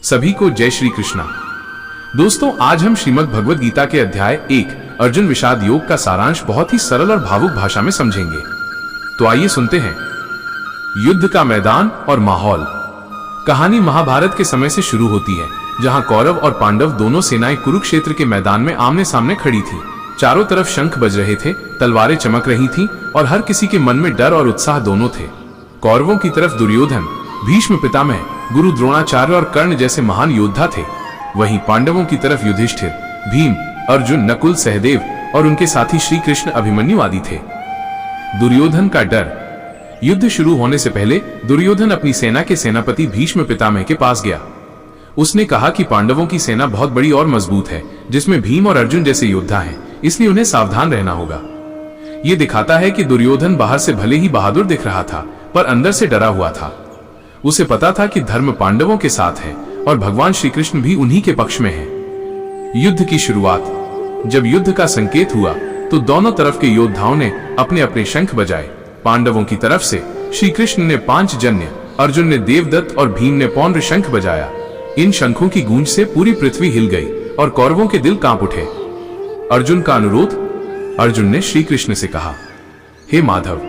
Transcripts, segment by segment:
सभी को जय श्री कृष्णा। दोस्तों, आज हम श्रीमद् भगवद गीता के अध्याय 1 अर्जुन विषाद योग का सारांश बहुत ही सरल और भावुक भाषा में समझेंगे। तो आइए सुनते हैं। युद्ध का मैदान और माहौल। कहानी महाभारत के समय से शुरू होती है, जहां कौरव और पांडव दोनों सेनाएं कुरुक्षेत्र के मैदान में आमने सामने खड़ी थी। चारों तरफ शंख बज रहे थे, तलवारें चमक रही थीं और हर किसी के मन में डर और उत्साह दोनों थे। कौरवों की तरफ दुर्योधन, भीष्म पितामह, गुरु द्रोणाचार्य और कर्ण जैसे महान योद्धा थे। वहीं पांडवों की तरफ युधिष्ठिर, भीम, अर्जुन, नकुल, सहदेव और उनके साथी श्री कृष्ण, अभिमन्यु आदि थे। दुर्योधन का डर। युद्ध शुरू होने से पहले दुर्योधन अपनी सेना के सेनापति भीष्म पितामह के पास गया। उसने कहा कि पांडवों की सेना बहुत बड़ी और मजबूत है, जिसमें भीम और अर्जुन जैसे योद्धा हैं, इसलिए उन्हें सावधान रहना होगा। ये दिखाता है कि दुर्योधन बाहर से भले ही बहादुर दिख रहा था, पर अंदर से डरा हुआ था। उसे पता था कि धर्म पांडवों के साथ है और भगवान श्री कृष्ण भी उन्हीं के पक्ष में है। युद्ध की शुरुआत। जब युद्ध का संकेत हुआ तो दोनों तरफ के योद्धाओं ने अपने अपने शंख बजाए। पांडवों की तरफ से श्री कृष्ण ने पांचजन्य, अर्जुन ने देवदत्त और भीम ने पौंड्र शंख बजाया। इन शंखों की गूंज से पूरी पृथ्वी हिल गई और कौरवों के दिल कांप उठे। अर्जुन का अनुरोध। अर्जुन ने श्री कृष्ण से कहा, हे माधव,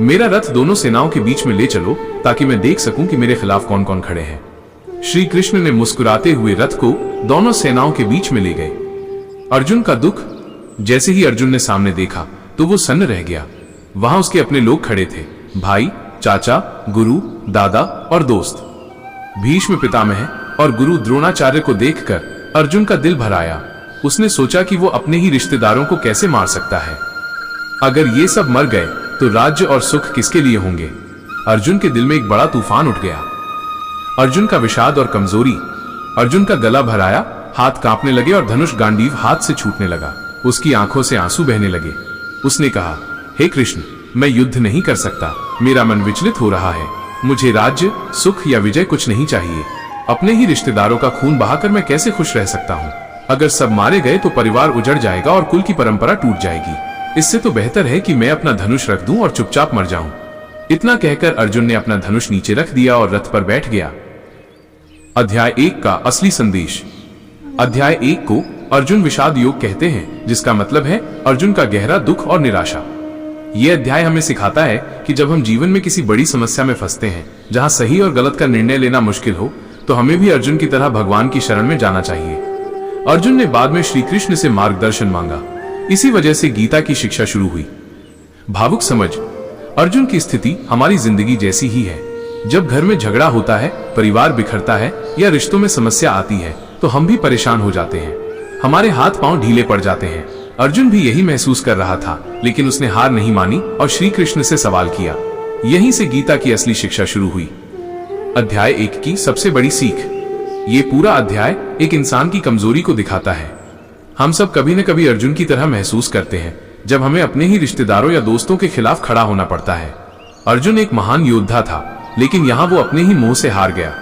मेरा रथ दोनों सेनाओं के बीच में ले चलो ताकि मैं देख सकूं कि मेरे खिलाफ कौन कौन खड़े हैं। श्री कृष्ण ने मुस्कुराते हुए रथ को दोनों सेनाओं के बीच में ले गए। अर्जुन का दुख। जैसे ही अर्जुन ने सामने देखा तो वो सन्न रह गया। वहां उसके अपने लोग खड़े थे, भाई, चाचा, गुरु, दादा और दोस्त। भीष्म पितामह और गुरु द्रोणाचार्य को देखकर अर्जुन का दिल भर आया। उसने सोचा कि वो अपने ही रिश्तेदारों को कैसे मार सकता है। अगर ये सब मर गए तो राज्य और सुख किसके लिए होंगे। अर्जुन के दिल में एक बड़ा तूफान उठ गया। अर्जुन का विषाद और कमजोरी। अर्जुन का गला भर आया, हाथ कांपने लगे और धनुष गांडीव हाथ से छूटने लगा। उसकी आंखों से आंसू बहने लगे। उसने कहा, हे कृष्ण, मैं युद्ध नहीं कर सकता। मेरा मन विचलित हो रहा है। मुझे राज्य, सुख या विजय कुछ नहीं चाहिए। अपने ही रिश्तेदारों का खून बहाकर मैं कैसे खुश रह सकता हूँ। अगर सब मारे गए तो परिवार उजड़ जाएगा और कुल की परंपरा टूट जाएगी। इससे तो बेहतर है कि मैं अपना धनुष रख दूं और चुपचाप मर जाऊं। इतना कहकर अर्जुन ने अपना धनुष नीचे रख दिया और रथ पर बैठ गया। अध्याय 1 का असली संदेश। अध्याय 1 को अर्जुन विषाद योग कहते हैं, जिसका मतलब है अर्जुन का गहरा दुख और निराशा। यह अध्याय हमें सिखाता है कि जब हम जीवन में किसी बड़ी समस्या में फंसते हैं, जहां सही और गलत का निर्णय लेना मुश्किल हो, तो हमें भी अर्जुन की तरह भगवान की शरण में जाना चाहिए। अर्जुन ने बाद में श्री कृष्ण से मार्गदर्शन मांगा। इसी वजह से गीता की शिक्षा शुरू हुई। भावुक समझ। अर्जुन की स्थिति हमारी जिंदगी जैसी ही है। जब घर में झगड़ा होता है, परिवार बिखरता है या रिश्तों में समस्या आती है, तो हम भी परेशान हो जाते हैं। हमारे हाथ पांव ढीले पड़ जाते हैं। अर्जुन भी यही महसूस कर रहा था, लेकिन उसने हार नहीं मानी और श्री कृष्ण से सवाल किया। यहीं से गीता की असली शिक्षा शुरू हुई। अध्याय 1 की सबसे बड़ी सीख। ये पूरा अध्याय एक इंसान की कमजोरी को दिखाता है। हम सब कभी न कभी अर्जुन की तरह महसूस करते हैं, जब हमें अपने ही रिश्तेदारों या दोस्तों के खिलाफ खड़ा होना पड़ता है। अर्जुन एक महान योद्धा था, लेकिन यहाँ वो अपने ही मोह से हार गया।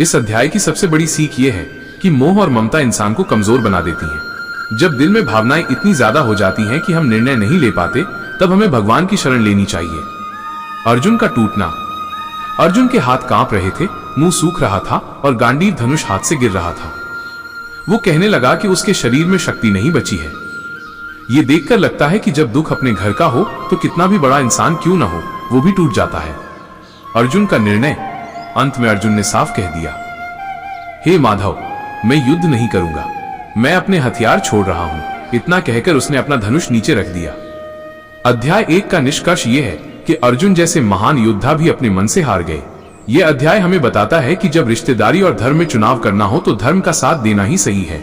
इस अध्याय की सबसे बड़ी सीख ये है कि मोह और ममता इंसान को कमजोर बना देती हैं। जब दिल में भावनाएं इतनी ज्यादा हो जाती हैं कि हम निर्णय नहीं ले पाते, तब हमें भगवान की शरण लेनी चाहिए। अर्जुन का टूटना। अर्जुन के हाथ कांप रहे थे, मुंह सूख रहा था और गांडीव धनुष हाथ से गिर रहा था। वो कहने लगा कि उसके शरीर में शक्ति नहीं बची है। ये देखकर लगता है कि जब दुख अपने घर का हो तो कितना भी बड़ा इंसान क्यों ना हो, वो भी टूट जाता है। अर्जुन का निर्णय। अंत में अर्जुन ने साफ कह दिया, हे माधव, मैं युद्ध नहीं करूंगा, मैं अपने हथियार छोड़ रहा हूं। इतना कहकर उसने अपना धनुष नीचे रख दिया। अध्याय 1 का निष्कर्ष यह है कि अर्जुन जैसे महान योद्धा भी अपने मन से हार गए। यह अध्याय हमें बताता है कि जब रिश्तेदारी और धर्म में चुनाव करना हो तो धर्म का साथ देना ही सही है।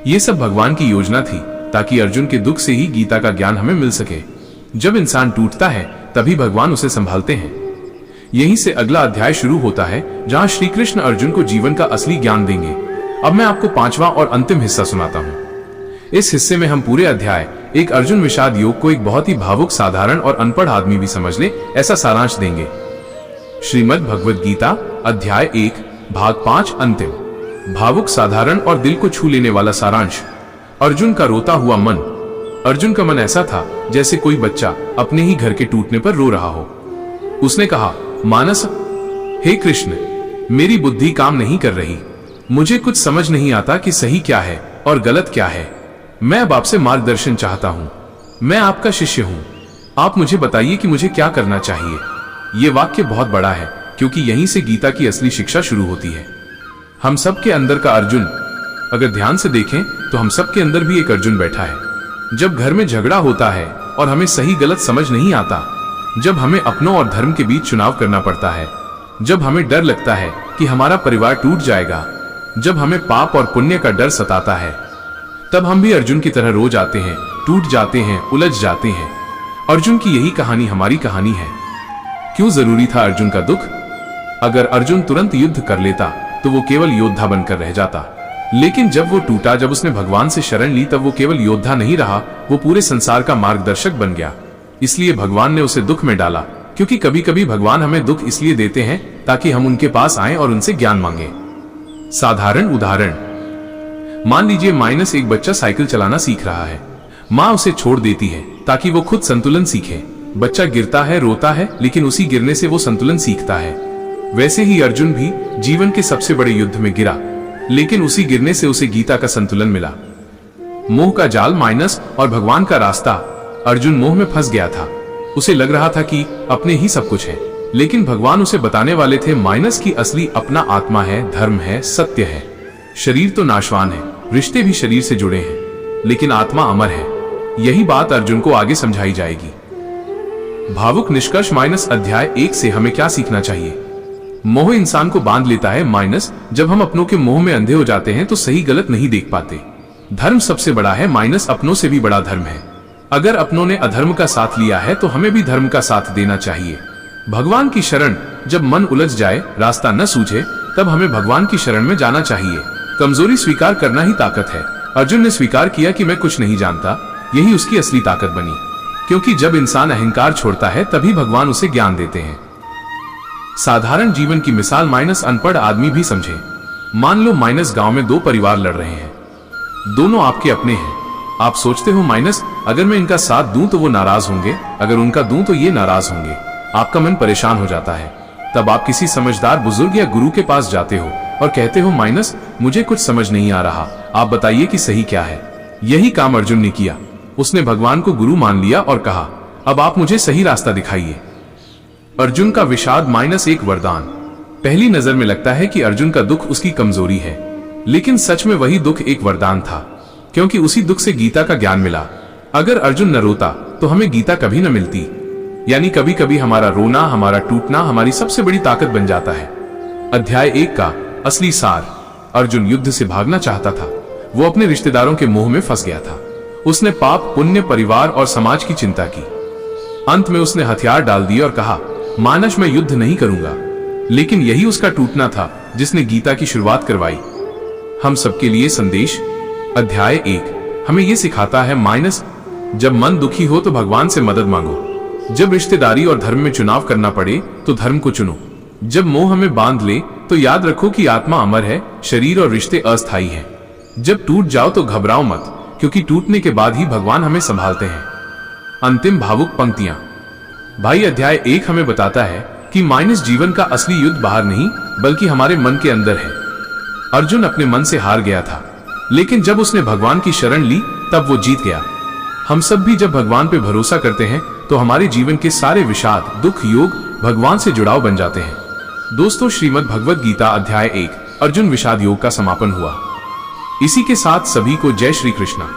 यह सब भगवान की योजना थी, ताकि अर्जुन के दुख से ही गीता का ज्ञान हमें मिल सके। जब इंसान टूटता है, तभी भगवान उसे संभालते हैं। यहीं से अगला अध्याय शुरू होता है, जहां श्री कृष्ण अर्जुन को जीवन का असली ज्ञान देंगे। अब मैं आपको 5वां और अंतिम हिस्सा सुनाता हूं। इस हिस्से में हम पूरे अध्याय एक अर्जुन विषाद योग को एक बहुत ही भावुक, साधारण और अनपढ़ आदमी भी समझ ले ऐसा सारांश देंगे। श्रीमद् भगवद गीता अध्याय 1 भाग 5 अंतिम। भावुक, साधारण और दिल को छू लेने वाला सारांश। अर्जुन का रोता हुआ मन। अर्जुन का मन ऐसा था जैसे कोई बच्चा अपने ही घर के टूटने पर रो रहा हो। उसने कहा, मानस, हे कृष्ण, मेरी बुद्धि काम नहीं कर रही। मुझे कुछ समझ नहीं आता कि सही क्या है और गलत क्या है। मैं अब आपसे मार्गदर्शन चाहता हूँ। मैं आपका शिष्य हूँ। आप मुझे बताइए कि मुझे क्या करना चाहिए। ये वाक्य बहुत बड़ा है क्योंकि यहीं से गीता की असली शिक्षा शुरू होती है। हम सब के अंदर का अर्जुन, अगर ध्यान से देखें तो हम सब के अंदर भी एक अर्जुन बैठा है। जब घर में झगड़ा होता है और हमें सही गलत समझ नहीं आता, जब हमें अपनों और धर्म के बीच चुनाव करना पड़ता है, जब हमें डर लगता है कि हमारा परिवार टूट जाएगा, जब हमें पाप और पुण्य का डर सताता है, तब हम भी अर्जुन की तरह रोज आते हैं, टूट जाते हैं, उलझ जाते हैं। अर्जुन की यही कहानी हमारी कहानी है। क्यों जरूरी था अर्जुन का दुख? अगर अर्जुन तुरंत युद्ध कर लेता तो वो केवल योद्धा बनकर रह जाता, लेकिन जब वो टूटा, जब उसने भगवान से शरण ली, तब वो केवल योद्धा नहीं रहा, वो पूरे संसार का मार्गदर्शक बन गया। इसलिए भगवान ने उसे दुख में डाला, क्योंकि कभी कभी भगवान हमें दुख इसलिए देते हैं ताकि हम उनके पास आएं और उनसे ज्ञान मांगे। साधारण उदाहरण, मान लीजिए एक बच्चा साइकिल चलाना सीख रहा है। माँ उसे छोड़ देती है ताकि वो खुद संतुलन सीखे। बच्चा गिरता है, रोता है, लेकिन उसी गिरने से वो संतुलन सीखता है। वैसे ही अर्जुन भी जीवन के सबसे बड़े युद्ध में गिरा, लेकिन उसी गिरने से उसे गीता का संतुलन मिला। मोह का जाल और भगवान का रास्ता। अर्जुन मोह में फंस गया था। उसे लग रहा था कि अपने ही सब कुछ है, लेकिन भगवान उसे बताने वाले थे की असली अपना आत्मा है, धर्म है, सत्य है। शरीर तो नाशवान है, रिश्ते भी शरीर से जुड़े हैं, लेकिन आत्मा अमर है। यही बात अर्जुन को आगे समझाई जाएगी। भावुक निष्कर्ष अध्याय 1 से हमें क्या सीखना चाहिए? मोह इंसान को बांध लेता है। जब हम अपनों के मोह में अंधे हो जाते हैं तो सही गलत नहीं देख पाते। धर्म सबसे बड़ा है, अपनों से भी बड़ा धर्म है। अगर अपनों ने अधर्म का साथ लिया है तो हमें भी धर्म का साथ देना चाहिए। भगवान की शरण, जब मन उलझ जाए, रास्ता न सूझे, तब हमें भगवान की शरण में जाना चाहिए। कमजोरी स्वीकार करना ही ताकत है। अर्जुन ने स्वीकार किया कि मैं कुछ नहीं जानता, यही उसकी असली ताकत बनी। क्योंकि जब इंसान अहंकार छोड़ता है तभी भगवान उसे ज्ञान देते हैं। साधारण जीवन की मिसाल अनपढ़ आदमी भी समझे। मान लो गांव में दो परिवार लड़ रहे हैं, दोनों आपके अपने हैं। आप सोचते हो अगर मैं इनका साथ दूं तो वो नाराज होंगे, अगर उनका दूं तो ये नाराज होंगे। आपका मन परेशान हो जाता है। तब आप किसी समझदार बुजुर्ग या गुरु के पास जाते हो और कहते हो मुझे कुछ समझ नहीं आ रहा, आप बताइए कि सही क्या है। यही काम अर्जुन ने किया। उसने भगवान को गुरु मान लिया और कहा, अब आप मुझे सही रास्ता दिखाइए। अर्जुन का विषाद एक वरदान। पहली नजर में लगता है कि अर्जुन का दुख उसकी कमजोरी है, लेकिन सच में वही दुख एक वरदान था, क्योंकि उसी दुख से गीता का ज्ञान मिला। अगर अर्जुन न रोता तो हमें गीता कभी न मिलती। यानी कभी कभी हमारा रोना, हमारा टूटना हमारी सबसे बड़ी ताकत बन जाता है। अध्याय 1 का असली सार। अर्जुन युद्ध से भागना चाहता था। वो अपने रिश्तेदारों के मोह में फंस गया था। उसने पाप, पुण्य, परिवार और समाज की चिंता की। अंत में उसने हथियार डाल दिए और कहा, मैं युद्ध नहीं करूंगा। लेकिन यही उसका टूटना था जिसने गीता की शुरुआत करवाई। हम सबके लिए संदेश। अध्याय 1 हमें यह सिखाता है जब मन दुखी हो तो भगवान से मदद मांगो। जब रिश्तेदारी और धर्म में चुनाव करना पड़े तो धर्म को चुनो। जब मोह हमें बांध ले तो याद रखो कि आत्मा अमर है, शरीर और रिश्ते अस्थायी हैं। जब टूट जाओ तो घबराओ मत, क्योंकि टूटने के बाद ही भगवान हमें संभालते हैं। अंतिम भावुक पंक्तियां। भाई, अध्याय 1 हमें बताता है कि जीवन का असली युद्ध बाहर नहीं बल्कि हमारे मन के अंदर है। अर्जुन अपने मन से हार गया था, लेकिन जब उसने भगवान की शरण ली तब वो जीत गया। हम सब भी जब भगवान पे भरोसा करते हैं तो हमारे जीवन के सारे विषाद, दुख, योग भगवान से जुड़ाव बन जाते हैं। दोस्तों, श्रीमद् भगवद गीता अध्याय 1 अर्जुन विषाद योग का समापन हुआ। इसी के साथ सभी को जय श्री कृष्णा।